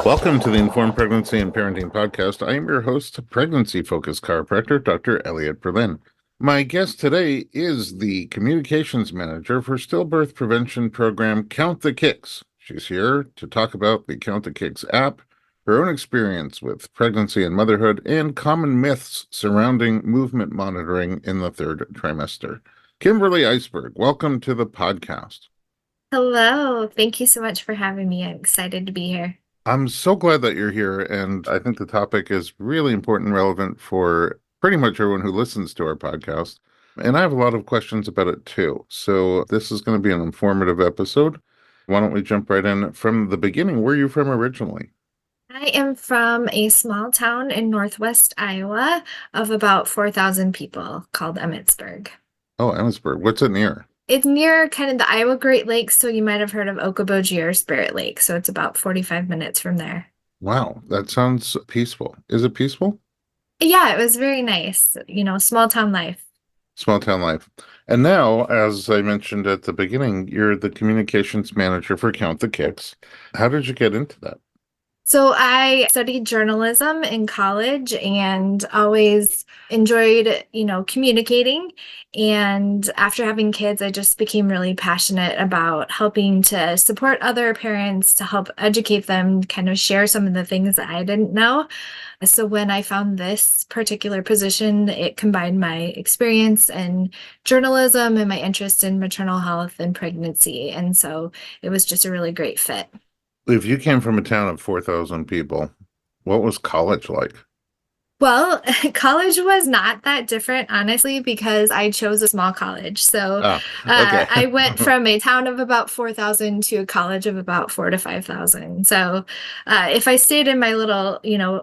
Welcome to the Informed Pregnancy and Parenting Podcast. I am your host, pregnancy-focused chiropractor, Dr. Elliot Berlin. My guest today is the Communications Manager for Stillbirth Prevention Program, Count the Kicks. She's here to talk about the Count the Kicks app, her own experience with pregnancy and motherhood, and common myths surrounding movement monitoring in the third trimester. Kimberly Isburg, welcome to the podcast. Hello. Thank you so much for having me. I'm excited to be here. I'm so glad that you're here, and I think the topic is really important and relevant for pretty much everyone who listens to our podcast. And I have a lot of questions about it too. So this is going to be an informative episode. Why don't we jump right in from the beginning? Where are you from originally? I am from a small town in northwest Iowa of about 4,000 people called Emmitsburg. Oh, Emmitsburg. What's it near? It's near kind of the Iowa Great Lakes, so you might have heard of Okoboji or Spirit Lake. So it's about 45 minutes from there. Wow, that sounds peaceful. Is it peaceful? Yeah, it was very nice. Small town life. Small town life. And now, as I mentioned at the beginning, you're the communications manager for Count the Kicks. How did you get into that? So I studied journalism in college and always enjoyed, communicating. And after having kids, I just became really passionate about helping to support other parents, to help educate them, kind of share some of the things that I didn't know. So when I found this particular position, it combined my experience in journalism and my interest in maternal health and pregnancy. And so it was just a really great fit. If you came from a town of 4,000 people, what was college like? Well, college was not that different, honestly, because I chose a small college. So Oh, okay. I went from a town of about 4,000 to a college of about 4 to 5,000. So if I stayed in my little,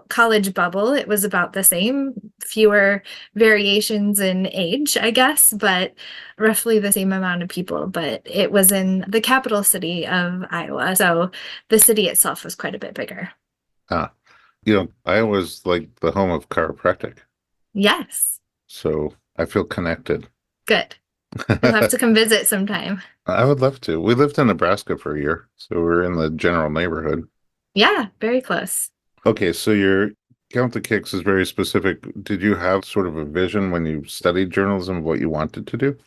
college bubble, it was about the same, fewer variations in age, I guess, but roughly the same amount of people. But it was in the capital city of Iowa. So the city itself was quite a bit bigger. Ah, Iowa's like the home of chiropractic, Yes, so I feel connected. good. You'll have to come visit sometime. I would love to. We lived in Nebraska for a year, so we're in the general neighborhood. Yeah, very close. Okay, so your Count the Kicks is very specific. Did you have sort of a vision when you studied journalism of what you wanted to do?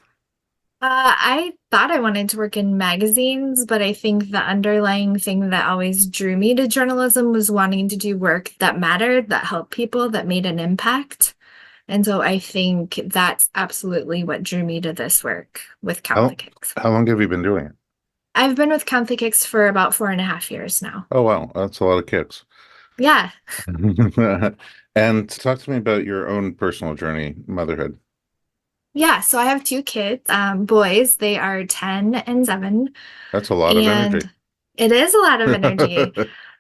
I thought I wanted to work in magazines, but I think the underlying thing that always drew me to journalism was wanting to do work that mattered, that helped people, that made an impact. And so I think that's absolutely what drew me to this work with Count How, the Kicks. how long have you been doing it? I've been with Count the Kicks for about 4.5 years now. Oh, wow, that's a lot of kicks. Yeah. And talk to me about your own personal journey, motherhood. Yeah. So I have two kids, boys. They are 10 and 7. That's a lot of energy. And it is a lot of energy,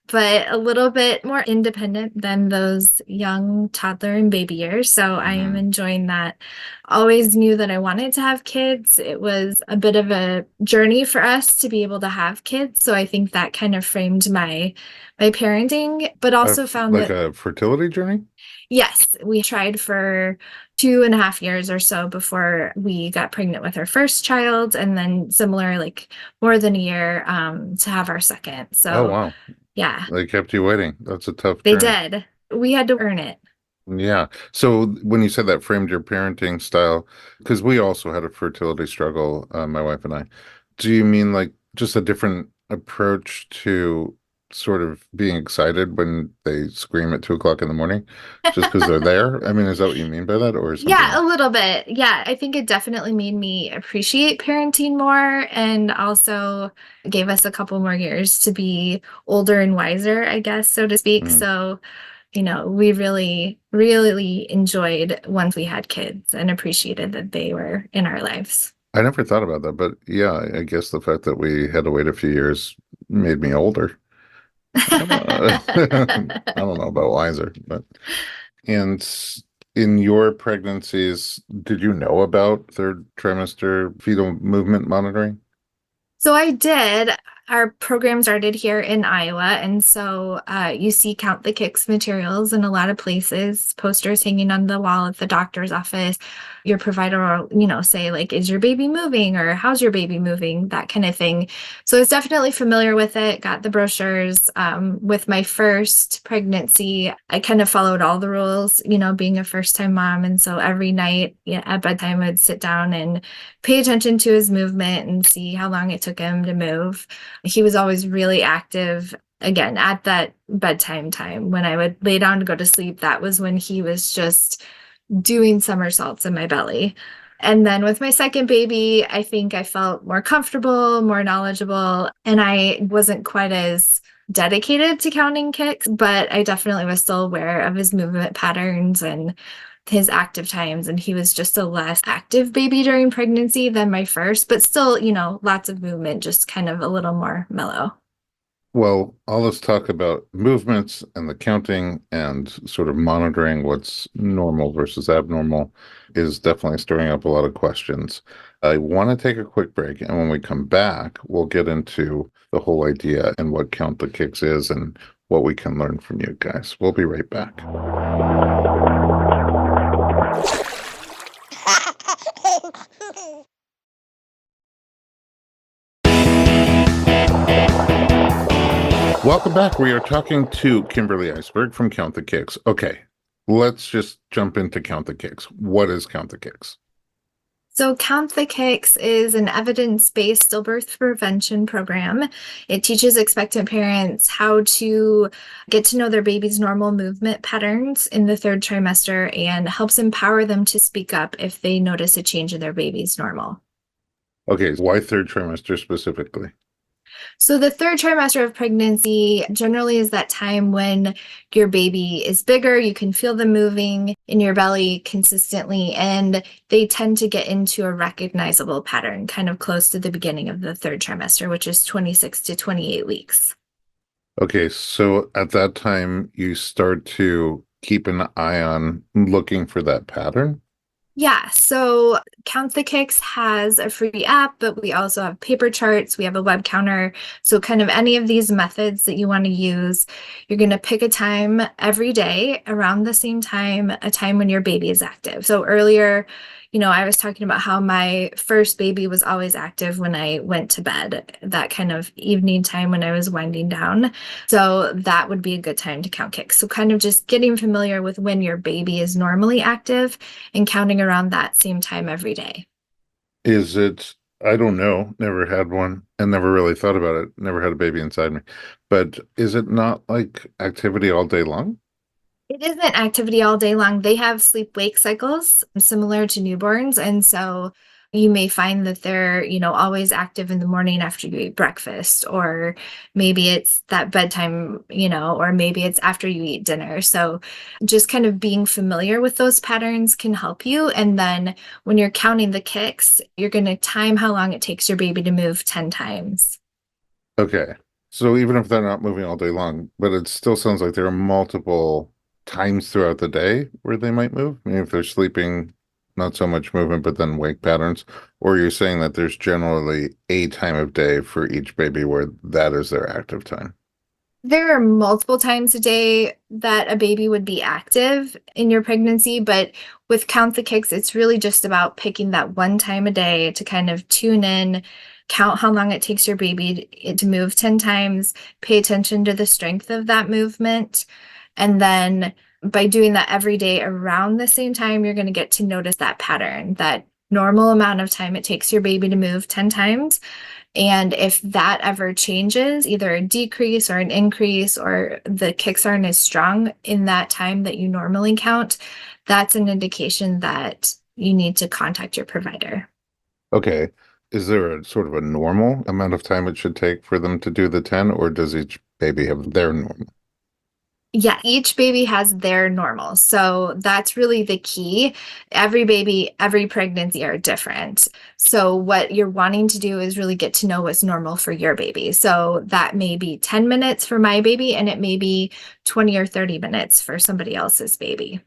but a little bit more independent than those young toddler and baby years. So I am Mhm. enjoying that. Always knew that I wanted to have kids. It was a bit of a journey for us to be able to have kids. So I think that kind of framed my parenting, but also found Like that a fertility journey? yes, we tried for 2.5 years or so before we got pregnant with our first child, and then similar, like more than a year, to have our second. Oh, So wow. yeah, They kept you waiting. That's a tough they journey. did. We had to earn it. Yeah. So when you said that framed your parenting style, because we also had a fertility struggle, my wife and I, do you mean like just a different approach to sort of being excited when they scream at 2 o'clock in the morning just because they're there? I mean, is that what you mean by that or something Yeah, else? a little bit. Yeah, I think it definitely made me appreciate parenting more and also gave us a couple more years to be older and wiser, I guess, so to speak. Mm. So we really, really enjoyed once we had kids and appreciated that they were in our lives. I never thought about that, but yeah, I guess the fact that we had to wait a few years made me older. I don't know about wiser, but and in your pregnancies, did you know about third trimester fetal movement monitoring? So I did. Our program started here in Iowa, and so you see Count the Kicks materials in a lot of places, posters hanging on the wall at the doctor's office. Your provider will, say like, is your baby moving, or how's your baby moving, that kind of thing. So I was definitely familiar with it, got the brochures. With my first pregnancy, I kind of followed all the rules, being a first-time mom. And so every night at bedtime, I'd sit down and pay attention to his movement and see how long it took him to move. He was always really active. Again, at that bedtime time, when I would lay down to go to sleep, that was when he was just doing somersaults in my belly. And then with my second baby, I think I felt more comfortable, more knowledgeable, and I wasn't quite as dedicated to counting kicks, but I definitely was still aware of his movement patterns and his active times. And he was just a less active baby during pregnancy than my first, but still, lots of movement, just kind of a little more mellow. Well, all this talk about movements and the counting and sort of monitoring what's normal versus abnormal is definitely stirring up a lot of questions. I want to take a quick break, and when we come back, we'll get into the whole idea and what Count the Kicks is and what we can learn from you guys. We'll be right back. Welcome back. We are talking to Kimberly Isburg from Count the Kicks. Okay, let's just jump into Count the Kicks. What is Count the Kicks? So Count the Kicks is an evidence-based stillbirth prevention program. It teaches expectant parents how to get to know their baby's normal movement patterns in the third trimester and helps empower them to speak up if they notice a change in their baby's normal. Okay, why third trimester specifically? So the third trimester of pregnancy generally is that time when your baby is bigger, you can feel them moving in your belly consistently, and they tend to get into a recognizable pattern kind of close to the beginning of the third trimester, which is 26 to 28 weeks. Okay, so at that time, you start to keep an eye on looking for that pattern? Yeah, so Count the Kicks has a free app, but we also have paper charts. We have a web counter. So kind of any of these methods that you want to use, you're going to pick a time every day around the same time, a time when your baby is active. So earlier, I was talking about how my first baby was always active when I went to bed, that kind of evening time when I was winding down. So that would be a good time to count kicks. So kind of just getting familiar with when your baby is normally active and counting around that same time every day. Is it, I don't know, never had one and never really thought about it, never had a baby inside me, but is it not like activity all day long? It isn't activity all day long. They have sleep-wake cycles similar to newborns. And so you may find that they're, always active in the morning after you eat breakfast, or maybe it's that bedtime, or maybe it's after you eat dinner. So just kind of being familiar with those patterns can help you. And then when you're counting the kicks, you're going to time how long it takes your baby to move 10 times. Okay, so even if they're not moving all day long, but it still sounds like there are multiple times throughout the day where they might move. Maybe if they're sleeping, not so much movement, but then wake patterns. Or you're saying that there's generally a time of day for each baby where that is their active time. There are multiple times a day that a baby would be active in your pregnancy, but with Count the Kicks, it's really just about picking that one time a day to kind of tune in, count how long it takes your baby to move 10 times, pay attention to the strength of that movement. And then by doing that every day around the same time, you're going to get to notice that pattern, that normal amount of time it takes your baby to move 10 times. And if that ever changes, either a decrease or an increase, or the kicks aren't as strong in that time that you normally count, that's an indication that you need to contact your provider. Okay. Is there a sort of a normal amount of time it should take for them to do the 10, or does each baby have their normal? Yeah, each baby has their normal. So that's really the key. Every baby, every pregnancy are different. So what you're wanting to do is really get to know what's normal for your baby. So that may be 10 minutes for my baby, and it may be 20 or 30 minutes for somebody else's baby.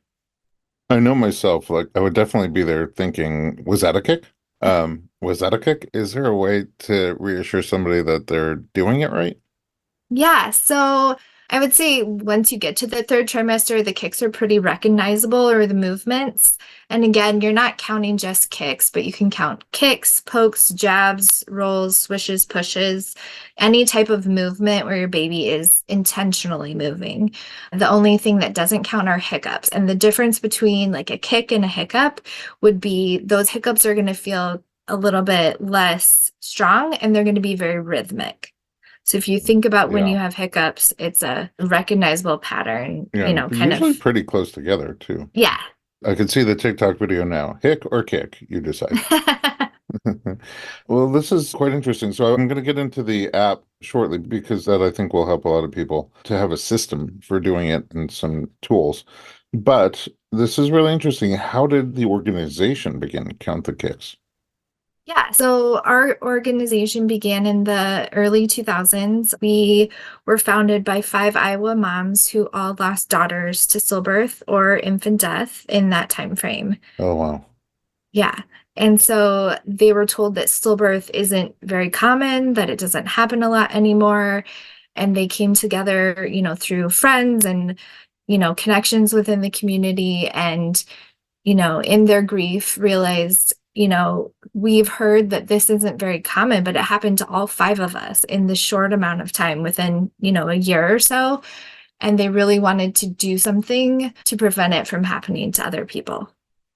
I know myself, like I would definitely be there thinking, was that a kick? Was that a kick? Is there a way to reassure somebody that they're doing it right? Yeah, so I would say once you get to the third trimester, the kicks are pretty recognizable or the movements. And again, you're not counting just kicks, but you can count kicks, pokes, jabs, rolls, swishes, pushes, any type of movement where your baby is intentionally moving. The only thing that doesn't count are hiccups. And the difference between like a kick and a hiccup would be those hiccups are going to feel a little bit less strong and they're going to be very rhythmic. So if you think about when Yeah. you have hiccups, it's a recognizable pattern, Yeah. kind Usually of, pretty close together too. yeah. I can see the TikTok video now. Hick or kick, you decide. Well, this is quite interesting. So I'm going to get into the app shortly because that I think will help a lot of people to have a system for doing it and some tools. But this is really interesting. How did the organization begin Count the Kicks? Yeah, so our organization began in the early 2000s. We were founded by 5 Iowa moms who all lost daughters to stillbirth or infant death in that time frame. Oh, wow. Yeah. And so they were told that stillbirth isn't very common, that it doesn't happen a lot anymore. And they came together, through friends and, connections within the community and, in their grief realized, we've heard that this isn't very common, but it happened to all 5 of us in this short amount of time within, a year or so. And they really wanted to do something to prevent it from happening to other people.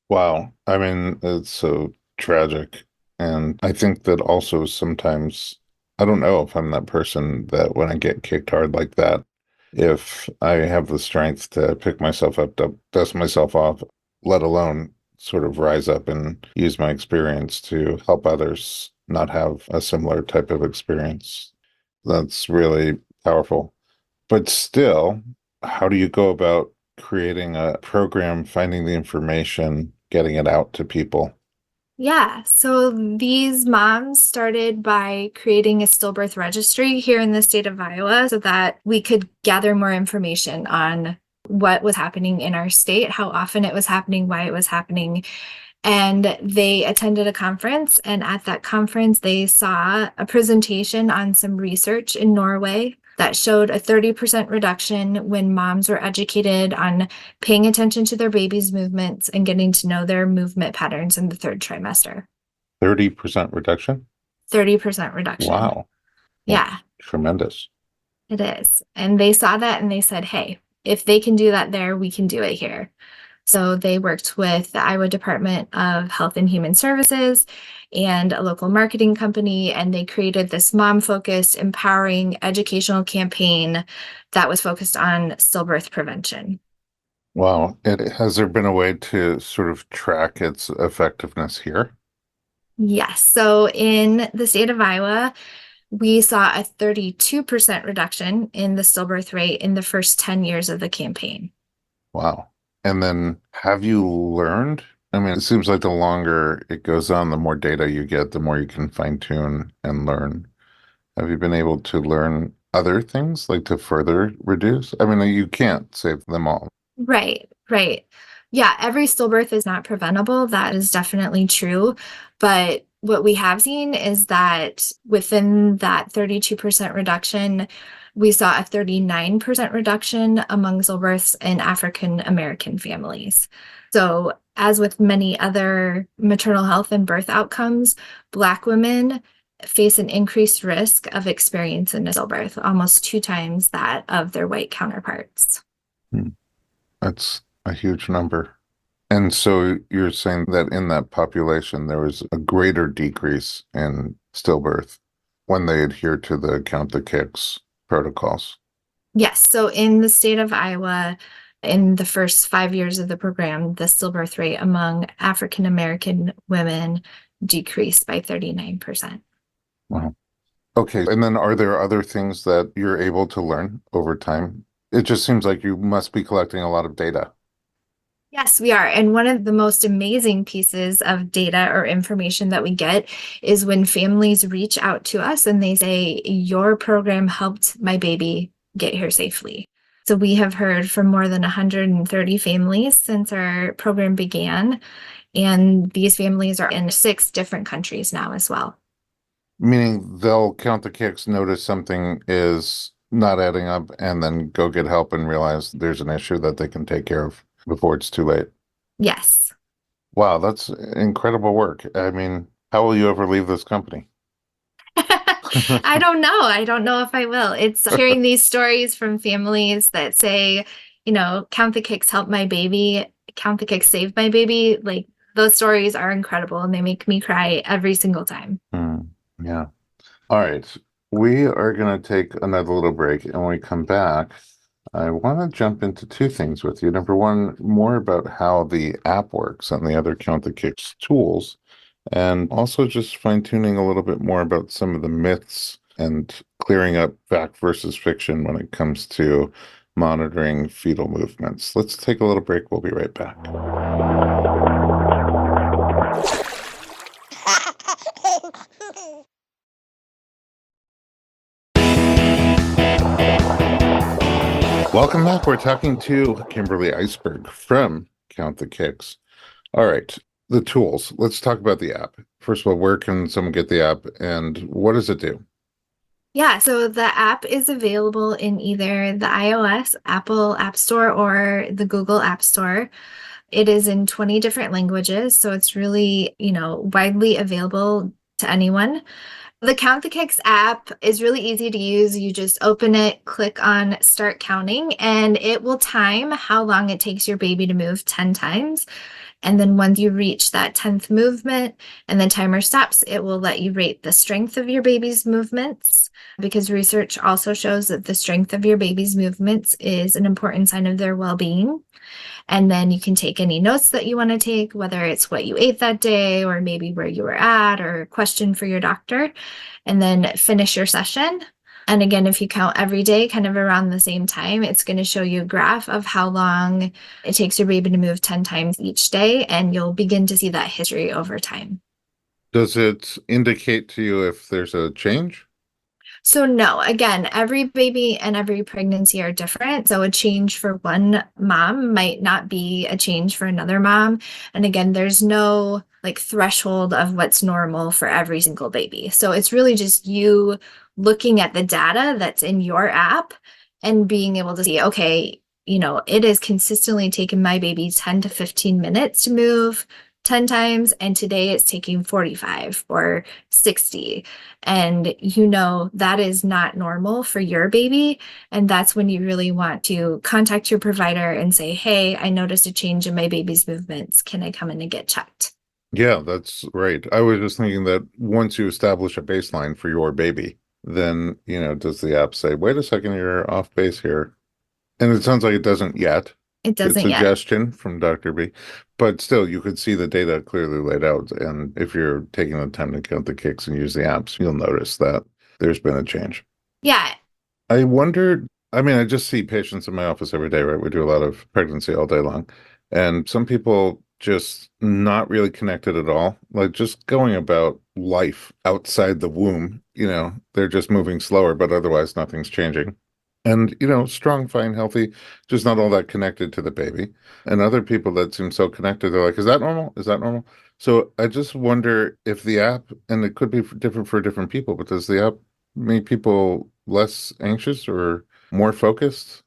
Wow. I mean, it's so tragic. And I think that also sometimes, I don't know if I'm that person that when I get kicked hard like that, if I have the strength to pick myself up, to dust myself off, let alone sort of rise up and use my experience to help others not have a similar type of experience. That's really powerful. But still, how do you go about creating a program, finding the information, getting it out to people? Yeah, so these moms started by creating a stillbirth registry here in the state of Iowa so that we could gather more information on what was happening in our state, how often it was happening, why it was happening. And they attended a conference, and at that conference, they saw a presentation on some research in Norway that showed a 30% reduction when moms were educated on paying attention to their baby's movements and getting to know their movement patterns in the third trimester. 30% reduction? 30% reduction. Wow. That's Yeah, tremendous. it is. And they saw that and they said, hey, if they can do that there, we can do it here. So they worked with the Iowa Department of Health and Human Services and a local marketing company, and they created this mom-focused, empowering educational campaign that was focused on stillbirth prevention. Wow. Has there been a way to sort of track its effectiveness here? Yes. So in the state of Iowa, we saw a 32% reduction in the stillbirth rate in the first 10 years of the campaign. Wow. And then have you learned? I mean, it seems like the longer it goes on, the more data you get, the more you can fine tune and learn. Have you been able to learn other things like to further reduce? I mean, you can't save them all. Right, right. Yeah, every stillbirth is not preventable. That is definitely true. But what we have seen is that within that 32% reduction, we saw a 39% reduction among stillbirths in African American families. So, as with many other maternal health and birth outcomes, Black women face an increased risk of experiencing a stillbirth, almost 2 times that of their white counterparts. Hmm. That's a huge number. And so you're saying that in that population, there was a greater decrease in stillbirth when they adhere to the Count the Kicks protocols. Yes. So in the state of Iowa, in the first 5 years of the program, the stillbirth rate among African American women decreased by 39%. Wow. Okay. And then are there other things that you're able to learn over time? It just seems like you must be collecting a lot of data. Yes, we are. And one of the most amazing pieces of data or information that we get is when families reach out to us and they say, your program helped my baby get here safely. So we have heard from more than 130 families since our program began. And these families are in 6 different countries now as well. Meaning they'll count the kicks, notice something is not adding up, and then go get help and realize there's an issue that they can take care of before it's too late. Yes. Wow, that's incredible work. I mean, how will you ever leave this company? I don't know. I don't know if I will. It's hearing these stories from families that say, count the kicks help my baby, count the kicks save my baby. Like those stories are incredible and they make me cry every single time. Yeah. All right. We are going to take another little break. And when we come back, I want to jump into two things with you. Number one, more about how the app works and the other Count the Kicks tools, and also just fine-tuning a little bit more about some of the myths and clearing up fact versus fiction when it comes to monitoring fetal movements. Let's take a little break. We'll be right back. Welcome back. We're talking to Kimberly Isburg from Count the Kicks. All right, the tools. Let's talk about the app. First of all, where can someone get the app and what does it do? Yeah, so the app is available in either the iOS, Apple App Store, or the Google App Store. It is in 20 different languages, so it's really, widely available to anyone. The Count the Kicks app is really easy to use. You just open it, click on Start Counting, and it will time how long it takes your baby to move 10 times. And then once you reach that 10th movement and the timer stops, it will let you rate the strength of your baby's movements, because research also shows that the strength of your baby's movements is an important sign of their well-being. And then you can take any notes that you want to take, whether it's what you ate that day or maybe where you were at or a question for your doctor, and then finish your session. And again, if you count every day kind of around the same time, it's going to show you a graph of how long it takes your baby to move 10 times each day, and you'll begin to see that history over time. Does it indicate to you if there's a change? So no, again, every baby and every pregnancy are different. So a change for one mom might not be a change for another mom. And again, there's no like threshold of what's normal for every single baby. So it's really just you looking at the data that's in your app and being able to see, okay, it has consistently taken my baby 10 to 15 minutes to move 10 times, and today it's taking 45 or 60. And that is not normal for your baby. And that's when you really want to contact your provider and say, hey, I noticed a change in my baby's movements. Can I come in and get checked? Yeah, that's right. I was just thinking that once you establish a baseline for your baby, then, does the app say, wait a second, you're off base here? And it sounds like it doesn't yet. It Good doesn't yet. suggestion from Dr. B. But still, you could see the data clearly laid out. And if you're taking the time to count the kicks and use the apps, you'll notice that there's been a change. Yeah. I wondered, I mean, I just see patients in my office every day, right? We do a lot of pregnancy all day long. And some people just not really connected at all, like just going about life outside the womb, they're just moving slower, but otherwise nothing's changing. And, strong, fine, healthy, just not all that connected to the baby. And other people that seem so connected, they're like, is that normal? Is that normal? So I just wonder if the app, and it could be different for different people, but does the app make people less anxious or more focused?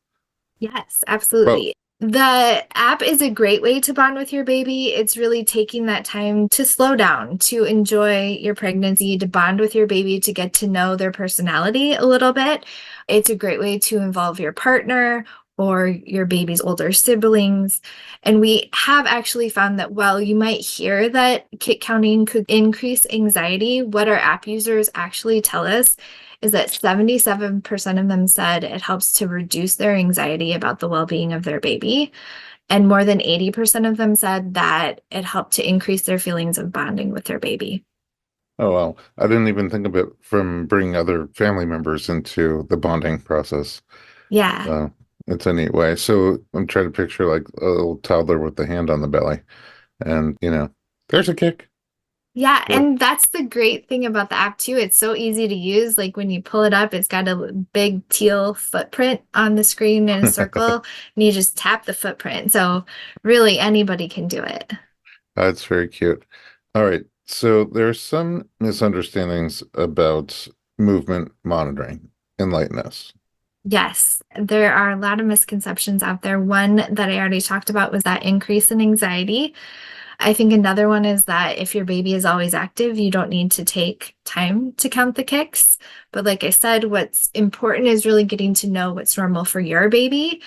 Yes, Both. absolutely. The app is a great way to bond with your baby. It's really taking that time to slow down, to enjoy your pregnancy, to bond with your baby, to get to know their personality a little bit. It's a great way to involve your partner or your baby's older siblings. And we have actually found that while you might hear that kick counting could increase anxiety, what our app users actually tell us is that 77% of them said it helps to reduce their anxiety about the well-being of their baby. And more than 80% of them said that it helped to increase their feelings of bonding with their baby. Oh, wow. I didn't even think of it from bringing other family members into the bonding process. Yeah. Uh, it's a neat way. So I'm trying to picture like a little toddler with the hand on the belly and, there's a kick. Yeah, Or and that's the great thing about the app too. It's so easy to use. Like when you pull it up, it's got a big teal footprint on the screen in a circle, and you just tap the footprint. So really anybody can do it. That's very cute. All right. So there are some misunderstandings about movement monitoring. Enlighten us. Yes, there are a lot of misconceptions out there. One that I already talked about was that increase in anxiety. I think another one is that if your baby is always active, you don't need to take time to count the kicks. But like I said, what's important is really getting to know what's normal for your baby.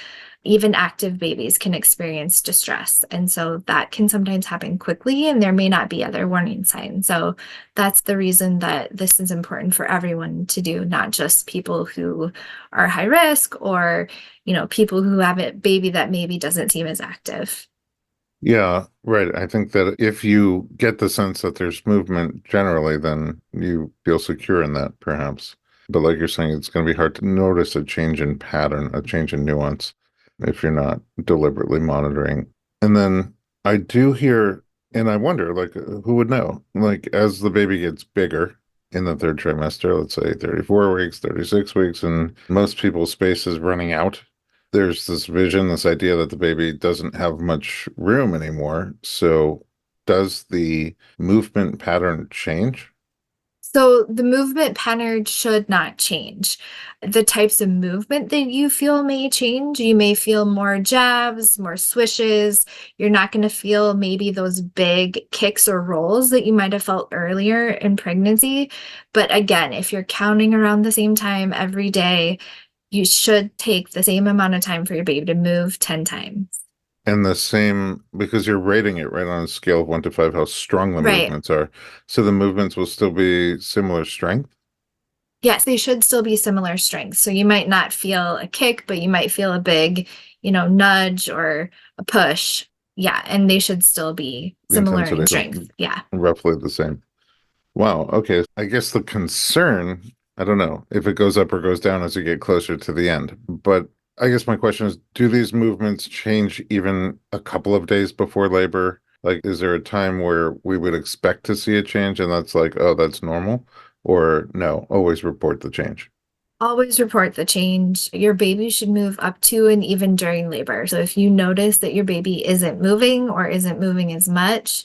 Even active babies can experience distress. And so that can sometimes happen quickly, and there may not be other warning signs. So that's the reason that this is important for everyone to do, not just people who are high risk or, people who have a baby that maybe doesn't seem as active. Yeah, right. I think that if you get the sense that there's movement generally, then you feel secure in that, perhaps. But like you're saying, it's going to be hard to notice a change in pattern, a change in nuance, if you're not deliberately monitoring. And then I do hear, and I wonder, like, who would know? Like, as the baby gets bigger in the third trimester, let's say 34 weeks, 36 weeks, and most people's space is running out, there's this vision, this idea that the baby doesn't have much room anymore. So does the movement pattern change? So the movement pattern should not change. The types of movement that you feel may change. You may feel more jabs, more swishes. You're not going to feel maybe those big kicks or rolls that you might have felt earlier in pregnancy. But again, if you're counting around the same time every day, you should take the same amount of time for your baby to move 10 times. And the same, because you're rating it right on a scale of 1 to 5, how strong the Right. movements are. So the movements will still be similar strength. Yes, they should still be similar strengths. So you might not feel a kick, but you might feel a big, nudge or a push. Yeah, and they should still be The similar intensity in is strength. Yeah. roughly the same. Wow. Okay. I guess the concern, I don't know if it goes up or goes down as you get closer to the end. But I guess my question is, do these movements change even a couple of days before labor? Like, is there a time where we would expect to see a change and that's like, oh, that's normal? Or no, always report the change. Always report the change. Your baby should move up to and even during labor. So if you notice that your baby isn't moving or isn't moving as much,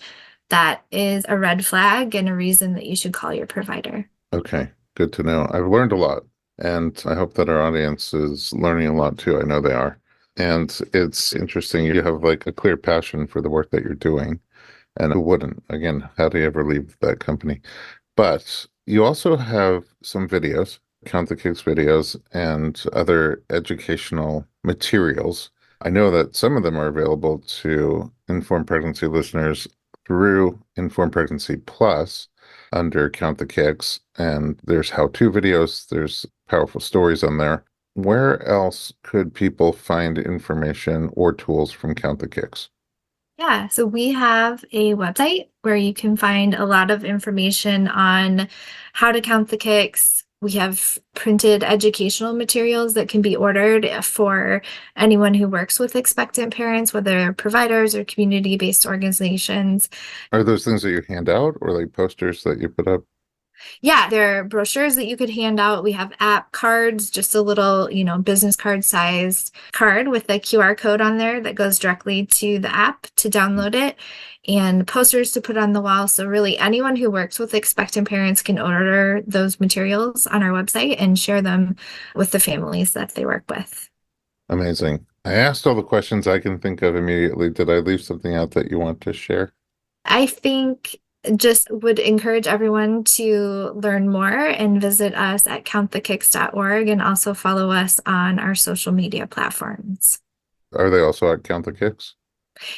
that is a red flag and a reason that you should call your provider. Okay. Good to know. I've learned a lot. And I hope that our audience is learning a lot too. I know they are. And it's interesting. You have like a clear passion for the work that you're doing. And who wouldn't? Again, how do you ever leave that company? But you also have some videos, Count the Kicks videos, and other educational materials. I know that some of them are available to Informed Pregnancy listeners through Informed Pregnancy Plus under Count the Kicks. And there's how-to videos, there's powerful stories on there. Where else could people find information or tools from Count the Kicks? Yeah, so we have a website where you can find a lot of information on how to count the kicks. We have printed educational materials that can be ordered for anyone who works with expectant parents, whether providers or community-based organizations. Are those things that you hand out or like posters that you put up? Yeah, there are brochures that you could hand out. We have app cards, just a little, business card sized card with a QR code on there that goes directly to the app to download it, and posters to put on the wall. So really anyone who works with expectant parents can order those materials on our website and share them with the families that they work with. Amazing. I asked all the questions I can think of immediately. Did I leave something out that you want to share? I think just would encourage everyone to learn more and visit us at counttthekicks.org and also follow us on our social media platforms. Are they also at Count the Kicks?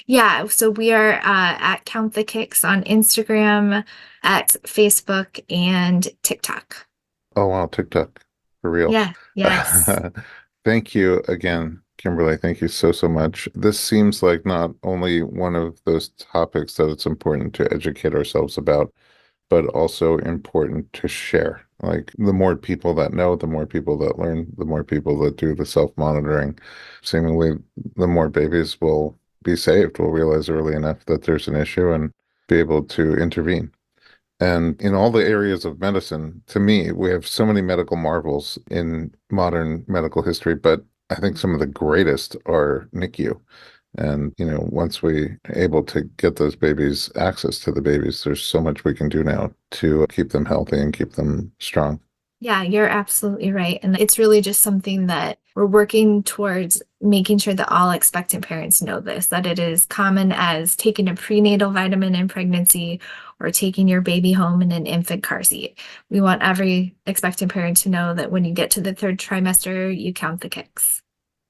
Yeah, so we are at Count the Kicks on Instagram, at Facebook, and TikTok. Oh, wow, TikTok. For real. Yeah, yes. Thank you again, Kimberly. Thank you so, so much. This seems like not only one of those topics that it's important to educate ourselves about, but also important to share. Like the more people that know, the more people that learn, the more people that do the self-monitoring, seemingly the more babies will be saved, will realize early enough that there's an issue and be able to intervene. And in all the areas of medicine, to me, we have so many medical marvels in modern medical history, but I think some of the greatest are NICU. And, once we able to get those babies access to the babies, there's so much we can do now to keep them healthy and keep them strong. Yeah, you're absolutely right. And it's really just something that we're working towards making sure that all expectant parents know this, that it is common as taking a prenatal vitamin in pregnancy or taking your baby home in an infant car seat. We want every expectant parent to know that when you get to the third trimester, you count the kicks.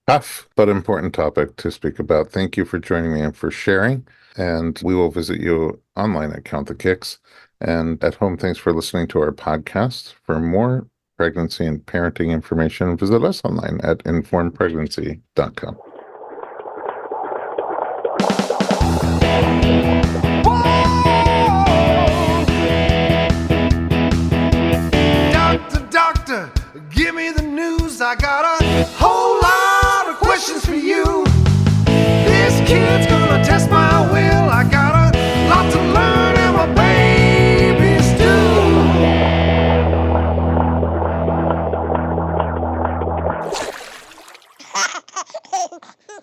Tough but important topic to speak about. Thank you for joining me and for sharing. And we will visit you online at Count the Kicks. And at home, thanks for listening to our podcast. For more pregnancy and parenting information, visit us online at informedpregnancy.com. Doctor, give me the news. I got a